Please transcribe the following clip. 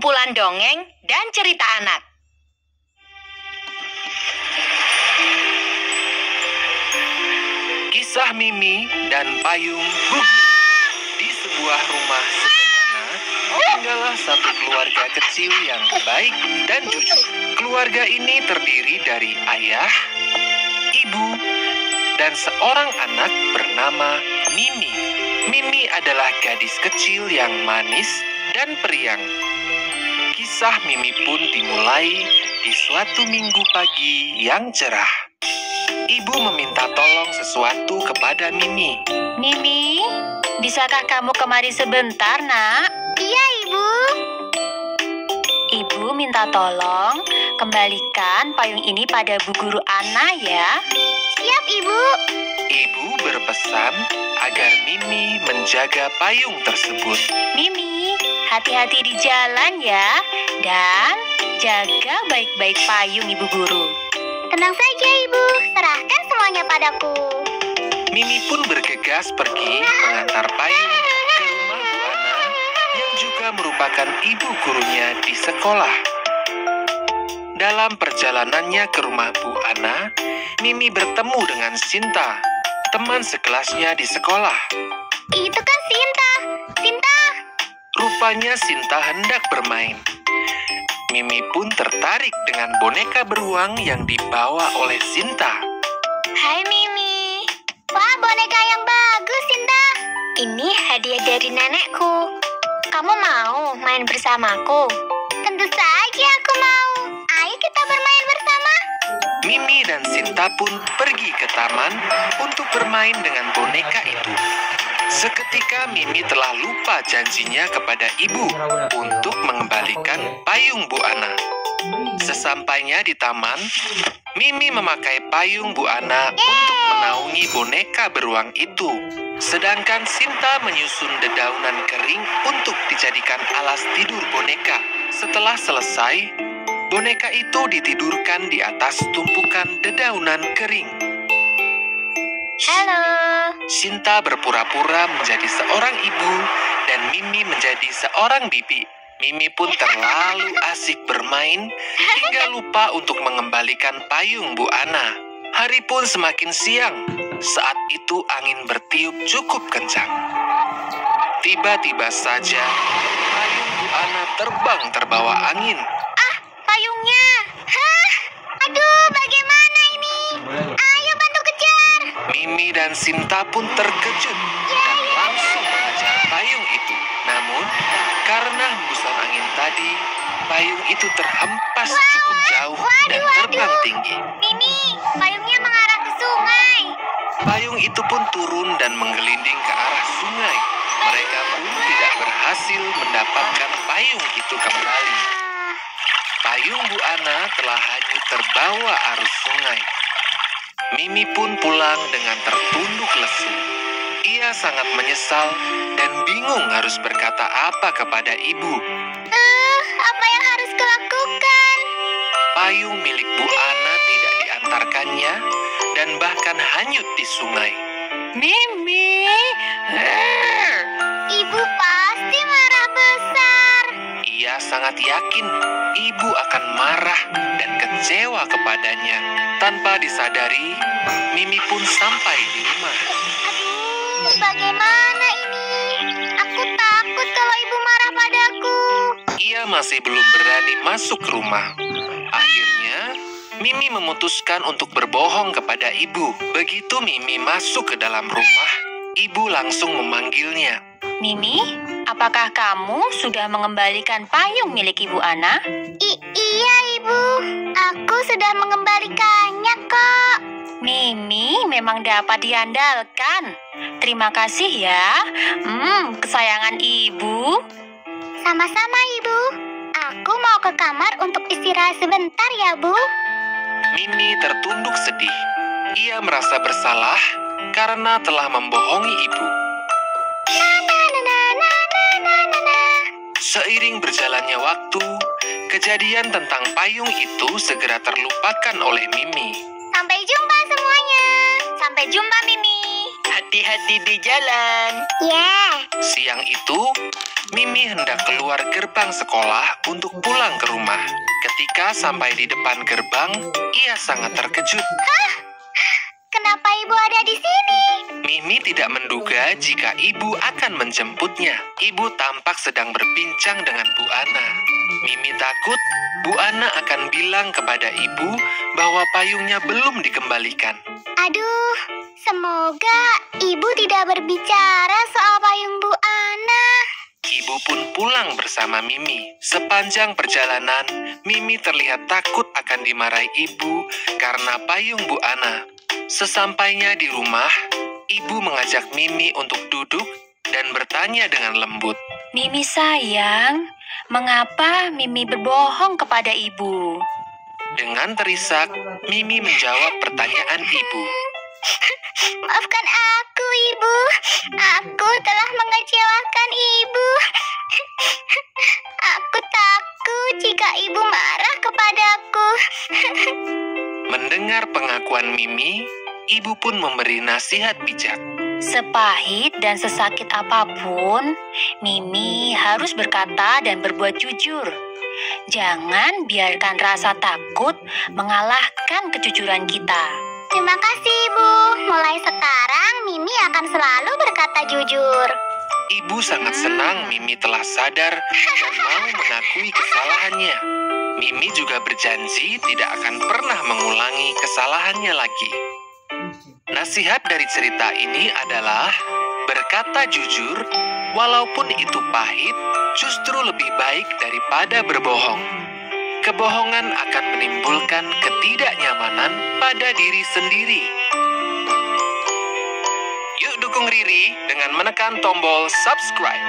kumpulan dongeng dan cerita anak. Kisah Mimi dan Payung Bu Guru. Di sebuah rumah sederhana, tinggallah satu keluarga kecil yang baik dan jujur. Keluarga ini terdiri dari ayah, ibu, dan seorang anak bernama Mimi. Mimi adalah gadis kecil yang manis dan periang. Kisah Mimi pun dimulai di suatu minggu pagi yang cerah. Ibu meminta tolong sesuatu kepada Mimi. Mimi, bisakah kamu kemari sebentar, Nak? Iya, Ibu. Ibu minta tolong kembalikan payung ini pada Bu Guru Ana ya. Siap, Ibu. Ibu berpesan agar Mimi menjaga payung tersebut. Mimi, hati-hati di jalan ya. Dan jaga baik-baik payung Ibu Guru. Tenang saja, Ibu. Serahkan semuanya padaku. Mimi pun bergegas pergi mengantar payung ke rumah Bu Ana yang juga merupakan ibu gurunya di sekolah. Dalam perjalanannya ke rumah Bu Ana, Mimi bertemu dengan Sinta, teman sekelasnya di sekolah. Itu kan Sinta. Sinta. Rupanya Sinta hendak bermain. Mimi pun tertarik dengan boneka beruang yang dibawa oleh Sinta. Hai, Mimi. Wah, boneka yang bagus, Sinta. Ini hadiah dari nenekku. Kamu mau main bersamaku? Tentu saja aku mau. Ayo kita bermain bersama. Mimi dan Sinta pun pergi ke taman untuk bermain dengan boneka itu. Seketika Mimi telah lupa janjinya kepada ibu untuk mengembalikan payung Bu Ana. Sesampainya di taman, Mimi memakai payung Bu Ana untuk menaungi boneka beruang itu. Sedangkan Sinta menyusun dedaunan kering untuk dijadikan alas tidur boneka. Setelah selesai, boneka itu ditidurkan di atas tumpukan dedaunan kering. Halo. Sinta berpura-pura menjadi seorang ibu dan Mimi menjadi seorang bibi. Mimi pun terlalu asik bermain hingga lupa untuk mengembalikan payung Bu Ana. Hari pun semakin siang. Saat itu angin bertiup cukup kencang. Tiba-tiba saja payung Bu Ana terbang terbawa angin. Ah, payungnya. Hah? Aduh, bagaimana ini? Ayo bantu kejar. Mimi dan Sinta pun terkejut dan langsung mengejar payung itu. Namun, karena hembusan angin tadi, payung itu terhempas cukup jauh dan terbang tinggi. Mimi, payungnya mengarah ke sungai. Payung itu pun turun dan menggelinding ke arah sungai. Mereka pun tidak berhasil mendapatkan payung itu kembali. Payung Bu Ana telah hanyut terbawa arus sungai. Mimi pun pulang dengan tertunduk lesu. Ia sangat menyesal dan bingung harus berkata apa kepada ibu. Apa yang harus kulakukan? Payung milik Bu Ana tidak diantarkannya dan bahkan hanyut di sungai. Mimi. Ibu pasti marah besar. Ia sangat yakin ibu akan marah dan kecewa kepadanya. Tanpa disadari, Mimi pun sampai di rumah. Aduh, bagaimana ini? Aku takut kalau ibu marah padaku. Ia masih belum berani masuk rumah. Akhirnya, Mimi memutuskan untuk berbohong kepada ibu. Begitu Mimi masuk ke dalam rumah, ibu langsung memanggilnya. Mimi, apakah kamu sudah mengembalikan payung milik Ibu Ana? Iya, Ibu. Aku sudah mengembalikannya kok. Mimi memang dapat diandalkan. Terima kasih ya. Kesayangan Ibu. Sama-sama, Ibu. Aku mau ke kamar untuk istirahat sebentar ya, Bu. Mimi tertunduk sedih. Ia merasa bersalah karena telah membohongi ibu. Seiring berjalannya waktu, kejadian tentang payung itu segera terlupakan oleh Mimi. Sampai jumpa semuanya. Sampai jumpa, Mimi. Hati-hati di jalan. Ya, Siang itu, Mimi hendak keluar gerbang sekolah untuk pulang ke rumah. Ketika sampai di depan gerbang, ia sangat terkejut. kenapa ibu ada di sini? Mimi tidak menduga jika ibu akan menjemputnya. Ibu tampak sedang berbincang dengan Bu Ana. Mimi takut Bu Ana akan bilang kepada ibu bahwa payungnya belum dikembalikan. Aduh, semoga ibu tidak berbicara soal payung Bu Ana. Ibu pun pulang bersama Mimi. Sepanjang perjalanan, Mimi terlihat takut akan dimarahi ibu karena payung Bu Ana. Sesampainya di rumah, ibu mengajak Mimi untuk duduk dan bertanya dengan lembut. Mimi sayang, mengapa Mimi berbohong kepada ibu? Dengan terisak, Mimi menjawab pertanyaan ibu. Maafkan aku, Ibu. Aku telah mengecewakan Ibu. Aku takut jika Ibu marah kepadaku. Mendengar pengakuan Mimi, ibu pun memberi nasihat bijak. Sepahit dan sesakit apapun, Mimi harus berkata dan berbuat jujur. Jangan biarkan rasa takut mengalahkan kejujuran kita. Terima kasih, Ibu. Mulai sekarang, Mimi akan selalu berkata jujur. Ibu sangat senang Mimi telah sadar dan mau mengakui kesalahannya. Mimi juga berjanji tidak akan pernah mengulangi kesalahannya lagi. Nasihat dari cerita ini adalah berkata jujur, walaupun itu pahit, justru lebih baik daripada berbohong. Kebohongan akan menimbulkan ketidaknyamanan pada diri sendiri. Yuk dukung Riri dengan menekan tombol subscribe.